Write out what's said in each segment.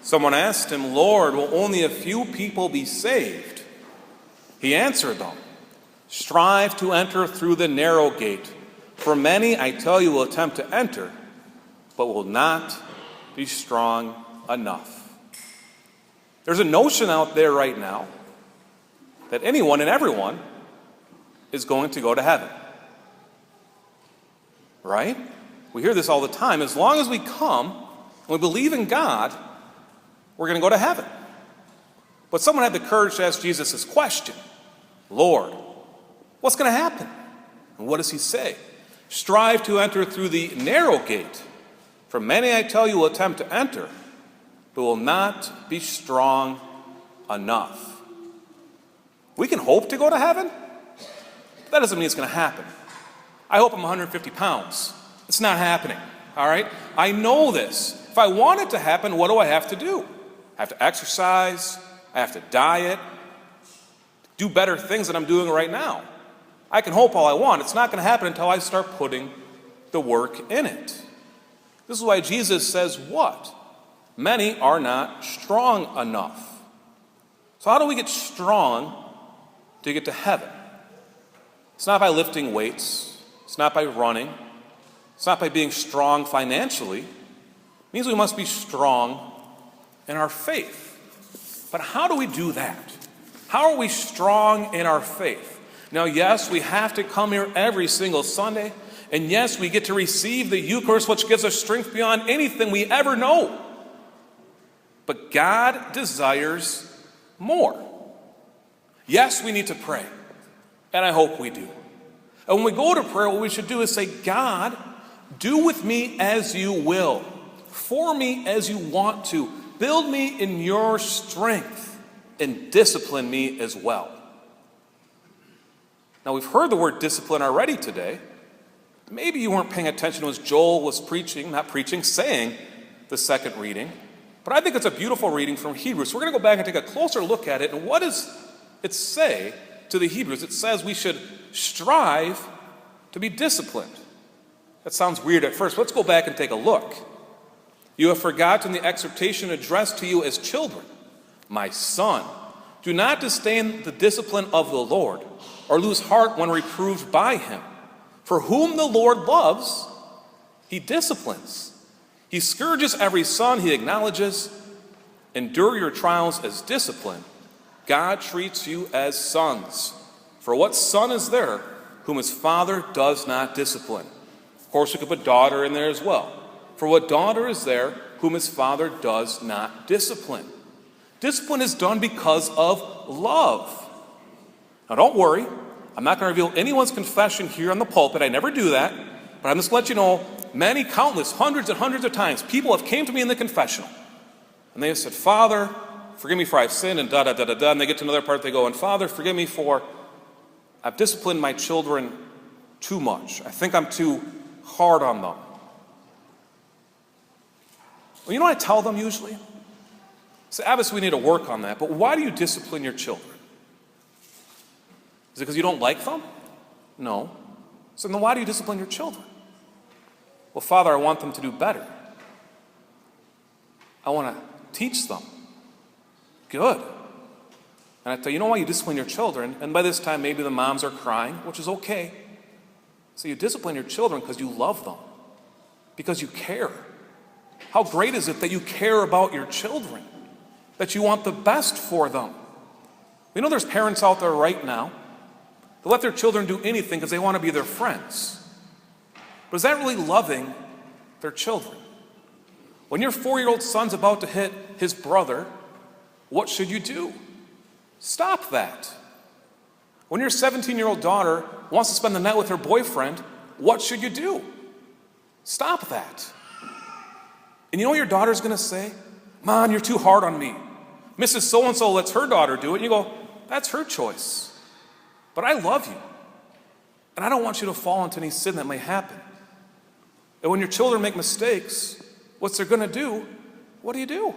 Someone asked him, "Lord, will only a few people be saved?" He answered them, "Strive to enter through the narrow gate. For many, I tell you, will attempt to enter, but will not be strong enough." There's a notion out there right now that anyone and everyone is going to go to heaven. Right? We hear this all the time. As long as we come and we believe in God, we're going to go to heaven. But someone had the courage to ask Jesus this question: "Lord, what's going to happen?" And what does he say? "Strive to enter through the narrow gate. For many, I tell you, will attempt to enter, but will not be strong enough." We can hope to go to heaven, but that doesn't mean it's going to happen. I hope I'm 150 pounds. It's not happening, all right? I know this. If I want it to happen, what do I have to do? I have to exercise. I have to diet. Do better things than I'm doing right now. I can hope all I want. It's not going to happen until I start putting the work in it. This is why Jesus says what? Many are not strong enough. So how do we get strong to get to heaven? It's not by lifting weights. It's not by running. It's not by being strong financially. It means we must be strong in our faith. But how do we do that? How are we strong in our faith? Now, yes, we have to come here every single Sunday. And yes, we get to receive the Eucharist, which gives us strength beyond anything we ever know. But God desires more. Yes, we need to pray. And I hope we do. And when we go to prayer, what we should do is say, "God, do with me as you will. For me as you want to. Build me in your strength and discipline me as well." Now, we've heard the word discipline already today. Maybe you weren't paying attention as Joel was saying the second reading. But I think it's a beautiful reading from Hebrews. So we're going to go back and take a closer look at it. And what does it say to the Hebrews? It says we should strive to be disciplined. That sounds weird at first. Let's go back and take a look. "You have forgotten the exhortation addressed to you as children. My son, do not disdain the discipline of the Lord, or lose heart when reproved by him. For whom the Lord loves, he disciplines. He scourges every son he acknowledges. Endure your trials as discipline. God treats you as sons. For what son is there whom his father does not discipline?" Of course, we could put daughter in there as well. "For what daughter is there whom his father does not discipline?" Discipline is done because of love. Now, don't worry. I'm not going to reveal anyone's confession here on the pulpit. I never do that. But I'm just going to let you know, many, countless, hundreds and hundreds of times, people have came to me in the confessional. And they have said, "Father, forgive me for I've sinned," and da-da-da-da-da. And they get to another part, they go, "And Father, forgive me for I've disciplined my children too much. I think I'm too hard on them." Well, you know what I tell them usually? I say, "Obviously, we need to work on that, but why do you discipline your children? Is it because you don't like them? No. So then why do you discipline your children?" "Well, Father, I want them to do better. I want to teach them." "Good." And I tell you know why you discipline your children? And by this time, maybe the moms are crying, which is okay. So you discipline your children because you love them, because you care. How great is it that you care about your children, that you want the best for them? We know there's parents out there right now that let their children do anything because they want to be their friends. But is that really loving their children? When your 4-year-old son's about to hit his brother, what should you do? Stop that. When your 17-year-old daughter wants to spend the night with her boyfriend, what should you do? Stop that. And you know what your daughter's going to say? "Mom, you're too hard on me. Mrs. So-and-so lets her daughter do it." And you go, "That's her choice. But I love you. And I don't want you to fall into any sin that may happen." And when your children make mistakes, what they're going to do, what do?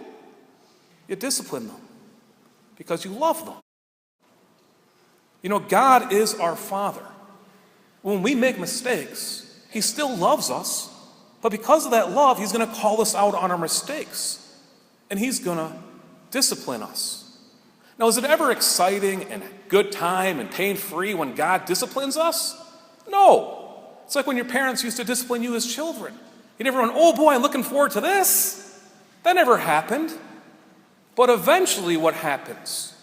You discipline them because you love them. You know, God is our Father. When we make mistakes, he still loves us. But because of that love, he's going to call us out on our mistakes. and he's going to discipline us. Now, is it ever exciting and good time and pain-free when God disciplines us? No. It's like when your parents used to discipline you as children. You never went, oh boy, I'm looking forward to this. That never happened. But eventually what happens?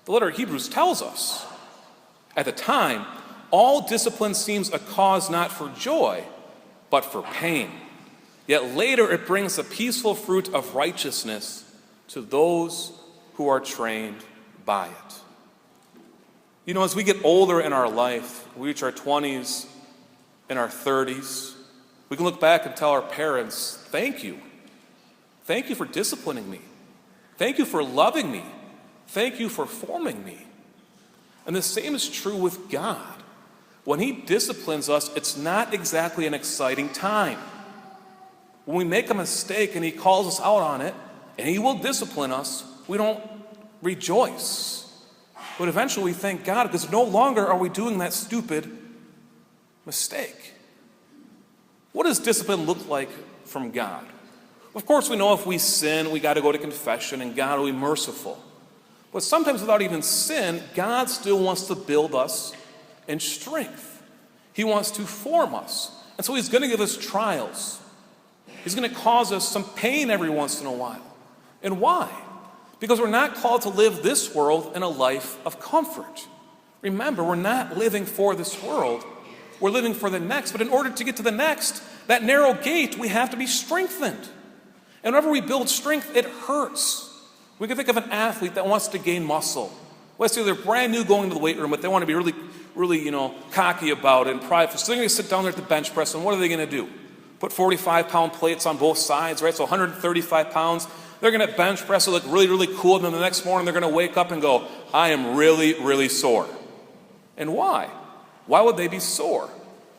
The letter of Hebrews tells us, at the time, all discipline seems a cause not for joy, but for pain. Yet later it brings the peaceful fruit of righteousness to those who are trained by it. You know, as we get older in our life, we reach our 20s and our 30s, we can look back and tell our parents, thank you. Thank you for disciplining me. Thank you for loving me. Thank you for forming me. And the same is true with God. When he disciplines us, it's not exactly an exciting time. When we make a mistake and he calls us out on it, and he will discipline us, we don't rejoice. But eventually we thank God because no longer are we doing that stupid mistake. What does discipline look like from God? Of course, we know if we sin, we got to go to confession and God will be merciful. But sometimes without even sin, God still wants to build us in strength. He wants to form us. And so he's going to give us trials. He's going to cause us some pain every once in a while. And why? Because we're not called to live this world in a life of comfort. Remember, we're not living for this world. We're living for the next. But in order to get to the next, that narrow gate, we have to be strengthened. And whenever we build strength, it hurts. We can think of an athlete that wants to gain muscle. Let's say they're brand new going to the weight room, but they want to be really, cocky about it and prideful. So they're going to sit down there at the bench press, and what are they going to do? Put 45-pound plates on both sides, right? So 135 pounds. They're going to bench press. It look really, really cool. And then the next morning, they're going to wake up and go, I am really, really sore. And why? Why would they be sore?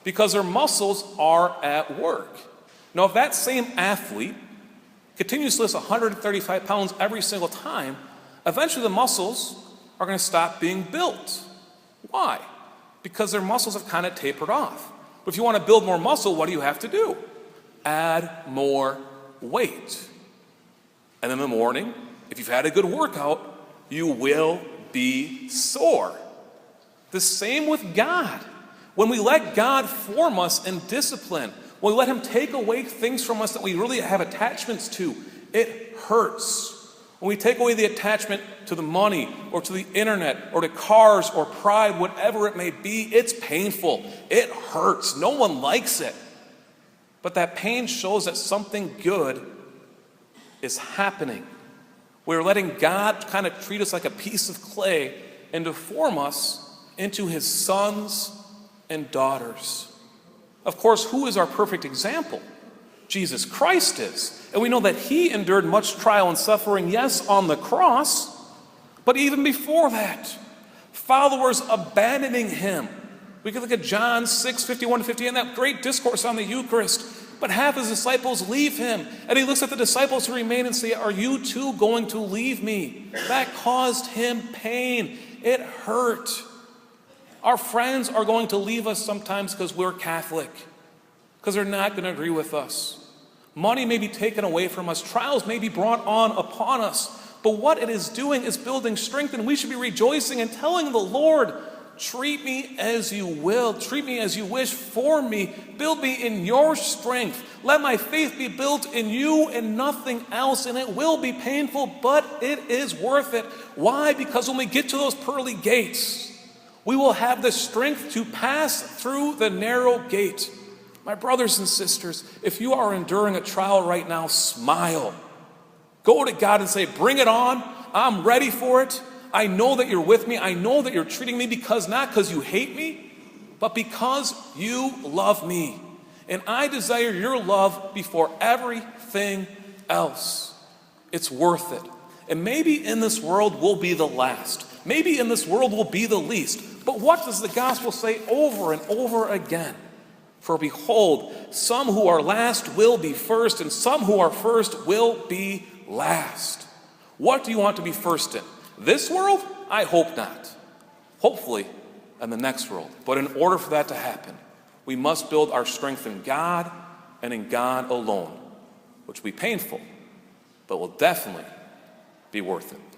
Because their muscles are at work. Now, if that same athlete continues to lift 135 pounds every single time, eventually the muscles are going to stop being built. Why? Because their muscles have kind of tapered off. But if you want to build more muscle, what do you have to do? Add more weight. And in the morning, if you've had a good workout, you will be sore. The same with God. When we let God form us in discipline, when we let him take away things from us that we really have attachments to, it hurts. When we take away the attachment to the money or to the internet or to cars or pride, whatever it may be, it's painful. It hurts. No one likes it. But that pain shows that something good is happening. We're letting God kind of treat us like a piece of clay and to form us into his sons and daughters. Of course, who is our perfect example? Jesus Christ is. And we know that he endured much trial and suffering, yes, on the cross, but even before that, followers abandoning him. We can look at John 6:51-58, and that great discourse on the Eucharist. But half his disciples leave him. And he looks at the disciples who remain and say, are you too going to leave me? That caused him pain. It hurt. Our friends are going to leave us sometimes because we're Catholic, because they're not going to agree with us. Money may be taken away from us. Trials may be brought on upon us. But what it is doing is building strength, and we should be rejoicing and telling the Lord, treat me as you will. Treat me as you wish. Form me. Build me in your strength. Let my faith be built in you and nothing else. And it will be painful, but it is worth it. Why? Because when we get to those pearly gates, we will have the strength to pass through the narrow gate. My brothers and sisters, if you are enduring a trial right now, smile. Go to God and say, bring it on. I'm ready for it. I know that you're with me. I know that you're treating me not because you hate me, but because you love me. And I desire your love before everything else. It's worth it. And maybe in this world we'll be the last. Maybe in this world we'll be the least. But what does the gospel say over and over again? For behold, some who are last will be first, and some who are first will be last. What do you want to be first in? This world? I hope not. Hopefully in the next world. But in order for that to happen, we must build our strength in God and in God alone, which will be painful, but will definitely be worth it.